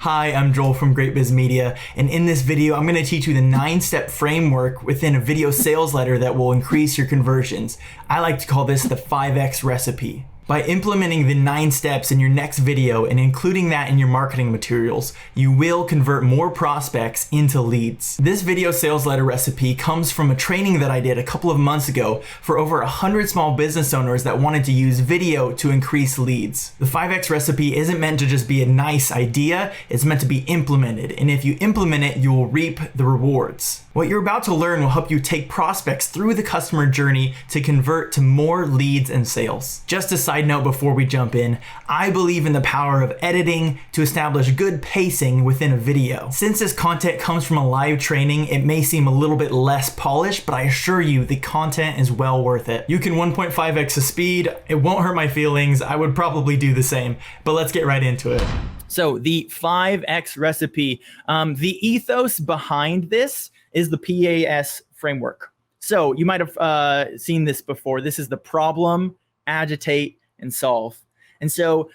Hi, I'm Joel from Great Biz Media, and in this video, I'm going to teach you the 9-step framework within a video sales letter that will increase your conversions. I like to call this the 5X recipe. By implementing the 9 steps in your next video and including that in your marketing materials, you will convert more prospects into leads. This video sales letter recipe comes from a training that I did a couple of months ago for over 100 small business owners that wanted to use video to increase leads. The 5X recipe isn't meant to just be a nice idea, it's meant to be implemented, and if you implement it, you will reap the rewards. What you're about to learn will help you take prospects through the customer journey to convert to more leads and sales. Just a side note before we jump in, I believe in the power of editing to establish good pacing within a video. Since this content comes from a live training, it may seem a little bit less polished, but I assure you the content is well worth it. You can 1.5x the speed, it won't hurt my feelings, I would probably do the same, but let's get right into it. So the 5X recipe, the ethos behind this is the PAS framework. So you might have seen this before. This is the problem, agitate, and solve. And so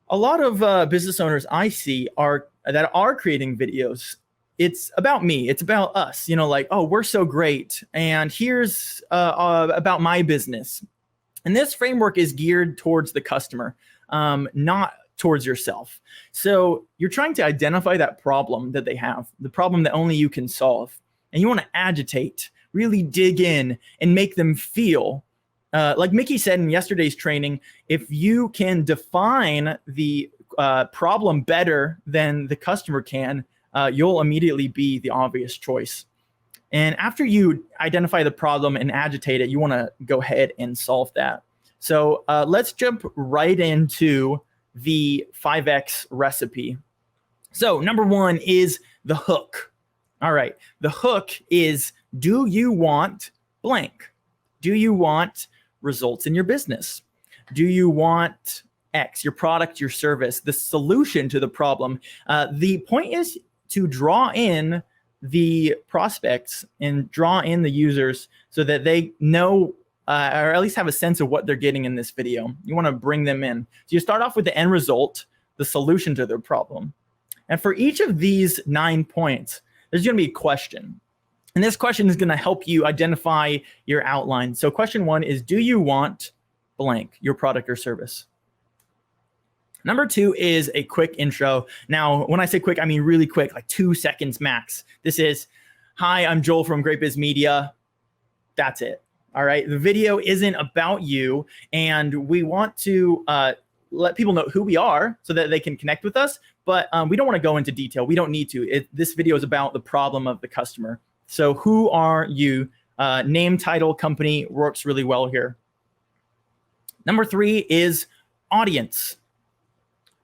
a lot of business owners I see that are creating videos. It's about me. It's about us. Like, oh, we're so great. And here's about my business. And this framework is geared towards the customer, not towards yourself. So you're trying to identify that problem that they have, the problem that only you can solve. And you want to agitate, really dig in and make them feel, like Mickey said in yesterday's training, if you can define the problem better than the customer can, you'll immediately be the obvious choice. And after you identify the problem and agitate it, you want to go ahead and solve that. So let's jump right into the 5X recipe. So number 1 is the hook. All right, the hook is, do you want blank? Do you want results in your business? Do you want X, your product, your service, the solution to the problem? The point is to draw in the prospects and draw in the users so that they know or at least have a sense of what they're getting in this video. You want to bring them in. So you start off with the end result, the solution to their problem. And for each of these 9 points, there's going to be a question. And this question is going to help you identify your outline. So question 1 is, do you want blank, your product or service? Number 2 is a quick intro. Now, when I say quick, I mean really quick, like 2 seconds max. This is, hi, I'm Joel from Great Biz Media. That's it. All right. The video isn't about you, and we want to let people know who we are so that they can connect with us. But we don't want to go into detail. We don't need to. This video is about the problem of the customer. So who are you? Name, title, company works really well here. Number 3 is audience.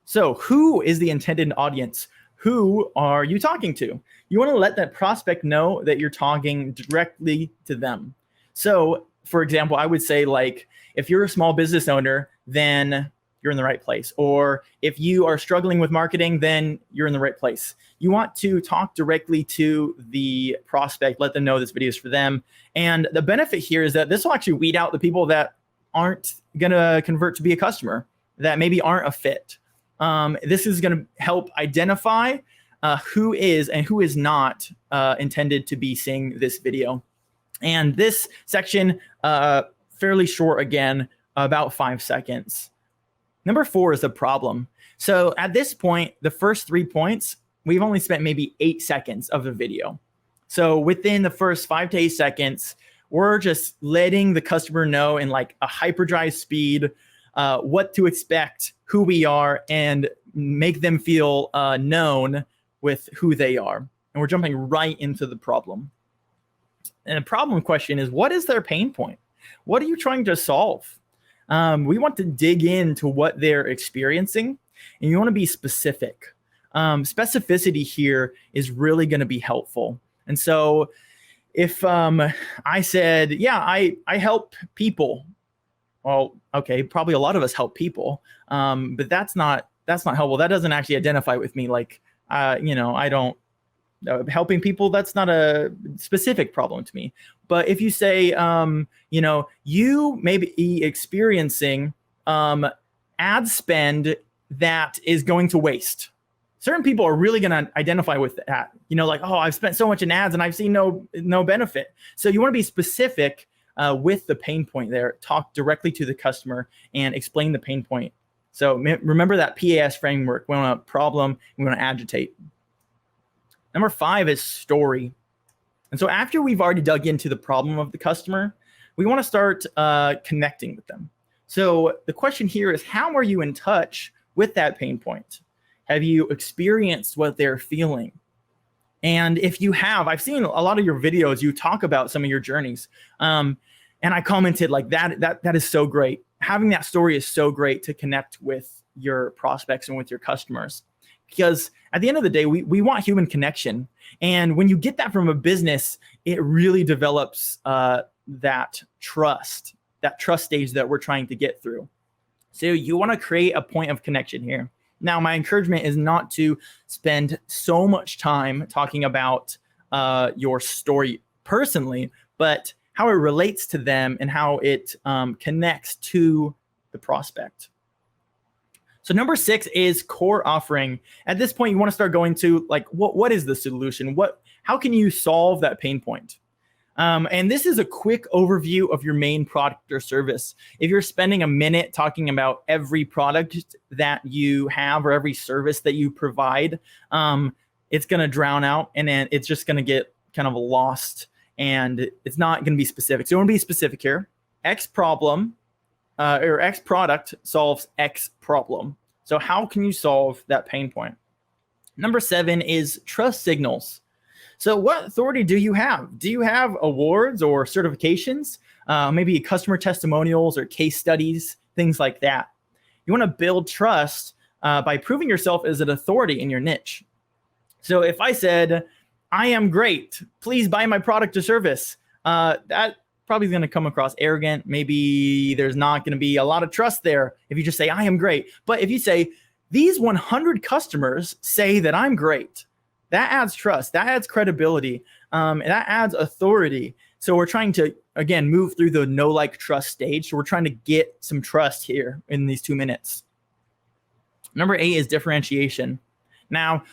So who is the intended audience? Who are you talking to? You want to let that prospect know that you're talking directly to them. So, for example, I would say, like, if you're a small business owner, then you're in the right place. Or if you are struggling with marketing, then you're in the right place. You want to talk directly to the prospect, let them know this video is for them. And the benefit here is that this will actually weed out the people that aren't going to convert to be a customer, that maybe aren't a fit. This is going to help identify who is and who is not intended to be seeing this video. And this section, fairly short again, about 5 seconds. Number 4 is the problem. So at this point, the first 3 points, we've only spent maybe 8 seconds of the video. So within the first 5 to 8 seconds, we're just letting the customer know in like a hyperdrive speed what to expect, who we are, and make them feel known with who they are. And we're jumping right into the problem. And the problem question is, what is their pain point? What are you trying to solve? We want to dig into what they're experiencing, and you want to be specific. Specificity here is really going to be helpful. And so if I said, yeah, I help people. Well, okay, probably a lot of us help people, but that's not helpful. That doesn't actually identify with me. Like, I don't. Helping people, that's not a specific problem to me. But if you say, you may be experiencing ad spend that is going to waste. certain people are really going to identify with that. Like, oh, I've spent so much in ads and I've seen no benefit. So you want to be specific with the pain point there. Talk directly to the customer and explain the pain point. So remember that PAS framework. We want to problem, we want to agitate. Number 5 is story. And so after we've already dug into the problem of the customer, we want to start connecting with them. So the question here is, how are you in touch with that pain point? Have you experienced what they're feeling? And if you have, I've seen a lot of your videos, you talk about some of your journeys. And I commented like that is so great. Having that story is so great to connect with your prospects and with your customers. Because at the end of the day, we want human connection. And when you get that from a business, it really develops that trust stage that we're trying to get through. So you want to create a point of connection here. Now, my encouragement is not to spend so much time talking about your story personally, but how it relates to them and how it connects to the prospect. So number 6 is core offering. At this point, you want to start going to like, what is the solution? How can you solve that pain point? And this is a quick overview of your main product or service. If you're spending a minute talking about every product that you have or every service that you provide, it's going to drown out and then it's just going to get kind of lost and it's not going to be specific. So you want to be specific here. X problem or X product solves X problem. So how can you solve that pain point? Number 7 is trust signals. So what authority do you have? Do you have awards or certifications? Maybe customer testimonials or case studies, things like that. You want to build trust by proving yourself as an authority in your niche. So if I said, I am great, please buy my product or service, that probably is going to come across arrogant. Maybe there's not going to be a lot of trust there if you just say, I am great. But if you say, these 100 customers say that I'm great, that adds trust, that adds credibility, and that adds authority. So we're trying to, again, move through the know, like, trust stage. So we're trying to get some trust here in these 2 minutes. Number 8 is differentiation. Now,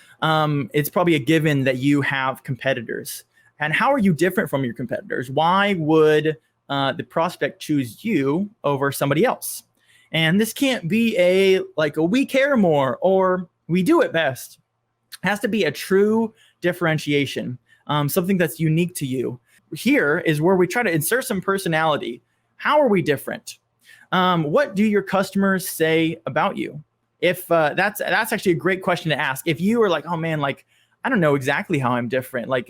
it's probably a given that you have competitors. And how are you different from your competitors? Why would the prospect choose you over somebody else? And this can't be we care more or we do it best. It has to be a true differentiation, something that's unique to you. Here is where we try to insert some personality. How are we different? What do your customers say about you? If that's actually a great question to ask. If you are like, oh man, like, I don't know exactly how I'm different. Like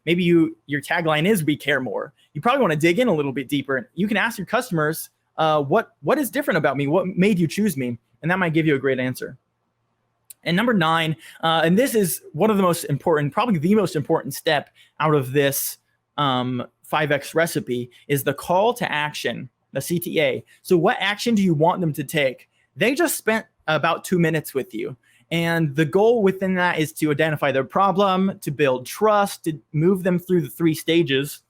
maybe your tagline is we care more. You probably want to dig in a little bit deeper. You can ask your customers, what is different about me? What made you choose me? And that might give you a great answer. And number 9, and this is one of the most important, probably the most important step out of this 5X recipe, is the call to action, the CTA. So what action do you want them to take? They just spent about 2 minutes with you. And the goal within that is to identify their problem, to build trust, to move them through the 3 stages.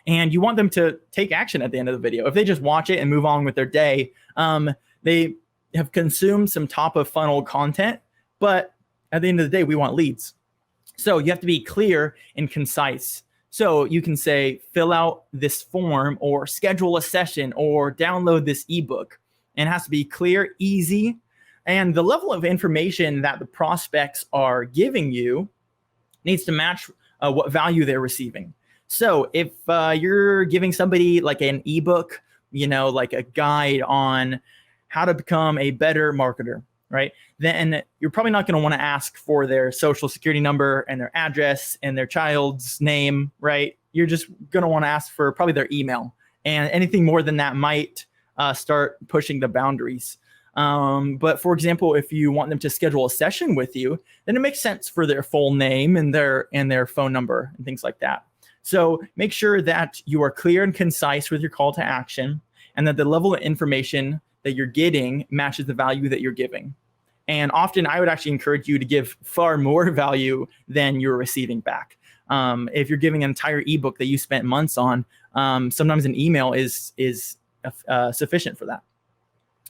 And you want them to take action at the end of the video. If they just watch it and move on with their day, they have consumed some top of funnel content, but at the end of the day, we want leads. So you have to be clear and concise. So you can say, fill out this form or schedule a session or download this ebook. And it has to be clear, easy, and the level of information that the prospects are giving you needs to match what value they're receiving. So if you're giving somebody like an ebook, like a guide on how to become a better marketer, right? Then you're probably not going to want to ask for their social security number and their address and their child's name, right? You're just going to want to ask for probably their email. And anything more than that might start pushing the boundaries. But for example, if you want them to schedule a session with you, then it makes sense for their full name and their phone number and things like that. So make sure that you are clear and concise with your call to action and that the level of information that you're getting matches the value that you're giving. And often I would actually encourage you to give far more value than you're receiving back. If you're giving an entire ebook that you spent months on, sometimes an email is sufficient for that.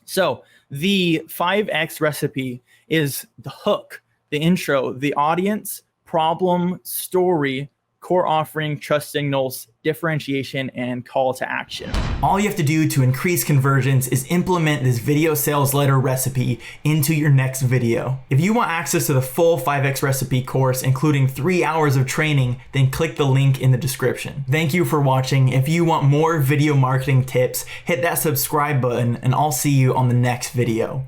So the 5X recipe is the hook the intro, the audience, problem, story, core offering, trust signals, differentiation, and call to action. All you have to do to increase conversions is implement this video sales letter recipe into your next video. If you want access to the full 5X recipe course, including 3 hours of training, then click the link in the description. Thank you for watching. If you want more video marketing tips, hit that subscribe button and I'll see you on the next video.